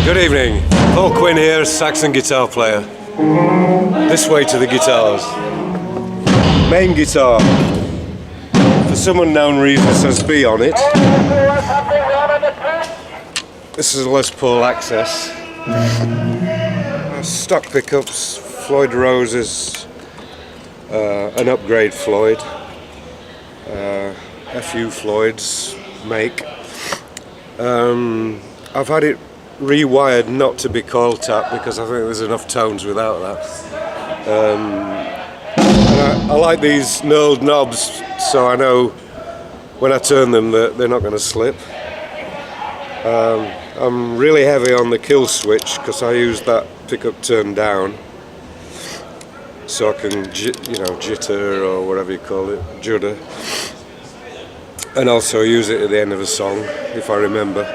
Good evening, Paul Quinn here, Saxon guitar player. This way to the guitars. Main guitar, for some unknown reason, says B on it. This is a Les Paul Access. Stock pickups, Floyd Rose's, an upgrade Floyd, FU Floyd's make. I've had it rewired not to be coil tap because I think there's enough tones without that. And I like these knurled knobs, so I know when I turn them that they're not going to slip. I'm really heavy on the kill switch because I use that pickup turned down, so I can jitter or whatever you call it, judder, and also use it at the end of a song if I remember.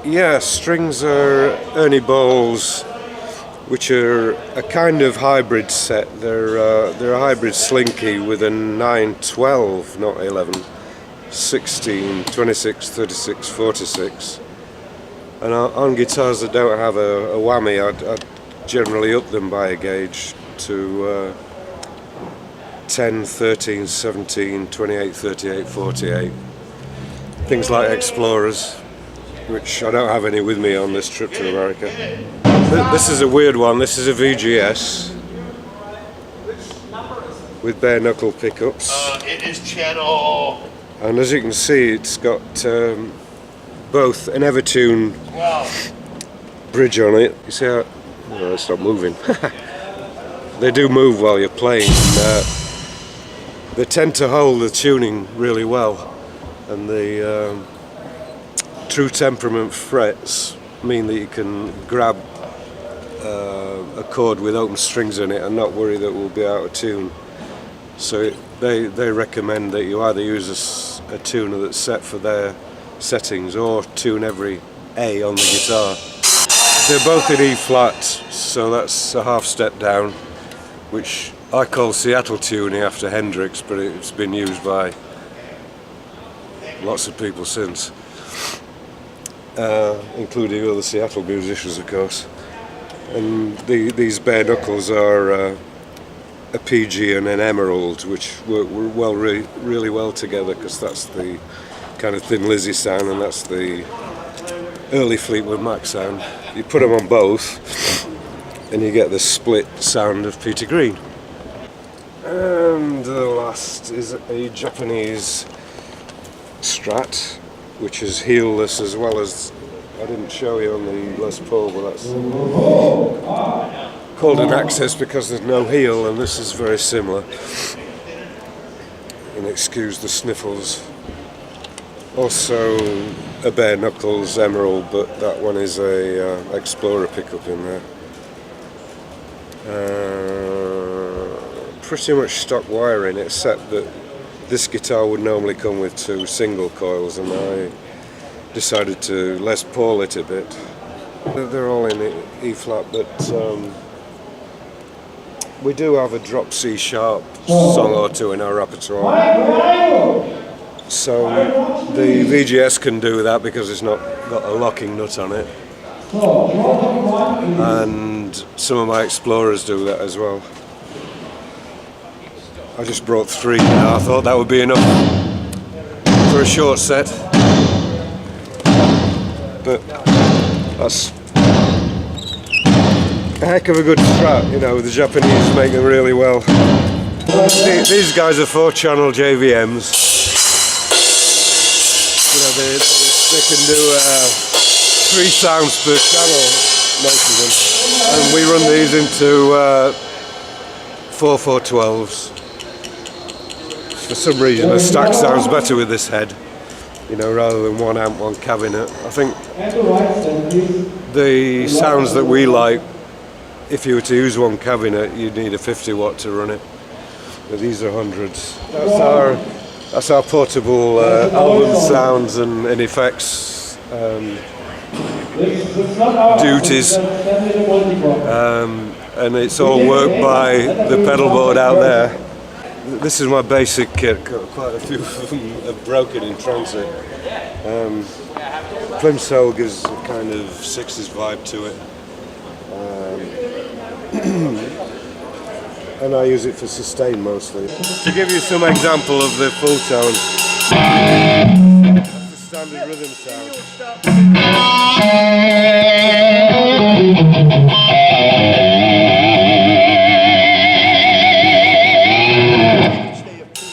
Yeah, strings are Ernie Bowles, which are a kind of hybrid set. They're a hybrid slinky with a 9/12, not 11, 16, 26, 36, 46. And on guitars that don't have a whammy, I'd generally up them by a gauge to 10, 13, 17, 28, 38, 48. Things like Explorers, which I don't have any with me on this trip to America. This is a weird one. This is a VGS with bare knuckle pickups. It is channel. And as you can see, it's got both an Evertune bridge on it. You see how? Oh, it's not moving. They do move while you're playing. They tend to hold the tuning really well, and the true temperament frets mean that you can grab a chord with open strings in it and not worry that it will be out of tune. So they recommend that you either use a tuner that's set for their settings or tune every A on the guitar. They're both in E flat, so that's a half step down, which I call Seattle tuning after Hendrix, but it's been used by lots of people since, including other Seattle musicians, of course. And these bare knuckles are a PG and an Emerald, which work really well together, because that's the kind of Thin Lizzy sound, and that's the early Fleetwood Mac sound. You put them on both, and you get the split sound of Peter Green. And the last is a Japanese Strat, which is heelless as well as, I didn't show you on the Les Paul, but that's called an Access because there's no heel, and this is very similar. And excuse the sniffles. Also a bare knuckles Emerald, but that one is a Explorer pickup in there. Pretty much stock wiring, except that this guitar would normally come with 2 single coils, and I decided to Les Paul it a bit. They're all in E flat, but we do have a drop C sharp song or two in our repertoire. So the VGS can do that because it's not got a locking nut on it. And some of my Explorers do that as well. I just brought 3 now. I thought that would be enough for a short set. But that's a heck of a good Strat, the Japanese make them really well. These guys are 4-channel JVMs. They can do 3 sounds per channel, most of them. And we run these into 4 412s. For some reason the stack sounds better with this head, rather than 1 amp, 1 cabinet. I think the sounds that we like, if you were to use 1 cabinet, you'd need a 50 watt to run it. But these are hundreds. That's our portable album sounds and effects duties. And it's all worked by the pedal board out there. this is my basic kit. Quite a few of them are broken in transit. Plimsoll gives a kind of 60s vibe to it. And I use it for sustain mostly. To give you some example of the full tone, that's the standard rhythm sound.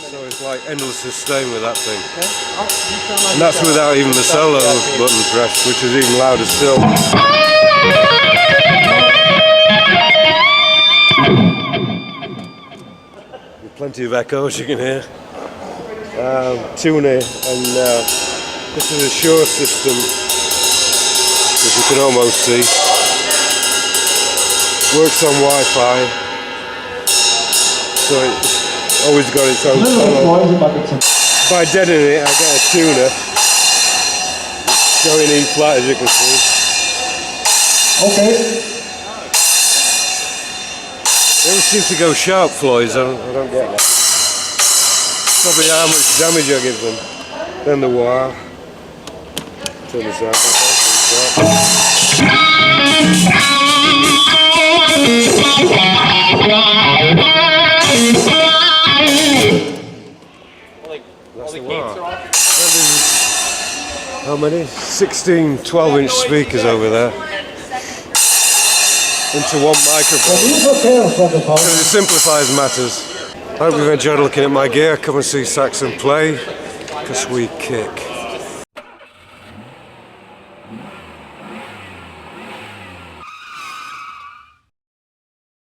So it's like endless sustain with that thing. And that's without even the solo button pressed, which is even louder still. Plenty of echoes you can hear. Tuner, and this is a Shure system, which you can almost see. Works on Wi-Fi, so it's always got its own solo. If I deaden it, I get a tuner. It's going E flat, as you can see. Okay. They always seem to go sharp, Floyds. I don't get that. Probably how much damage I give them. Then the wire. Turn this out. That's the wire. How many? 16 12-inch speakers over there. Into one microphone. Because it simplifies matters. I hope you've enjoyed looking at my gear. Come and see Saxon play, because we kick.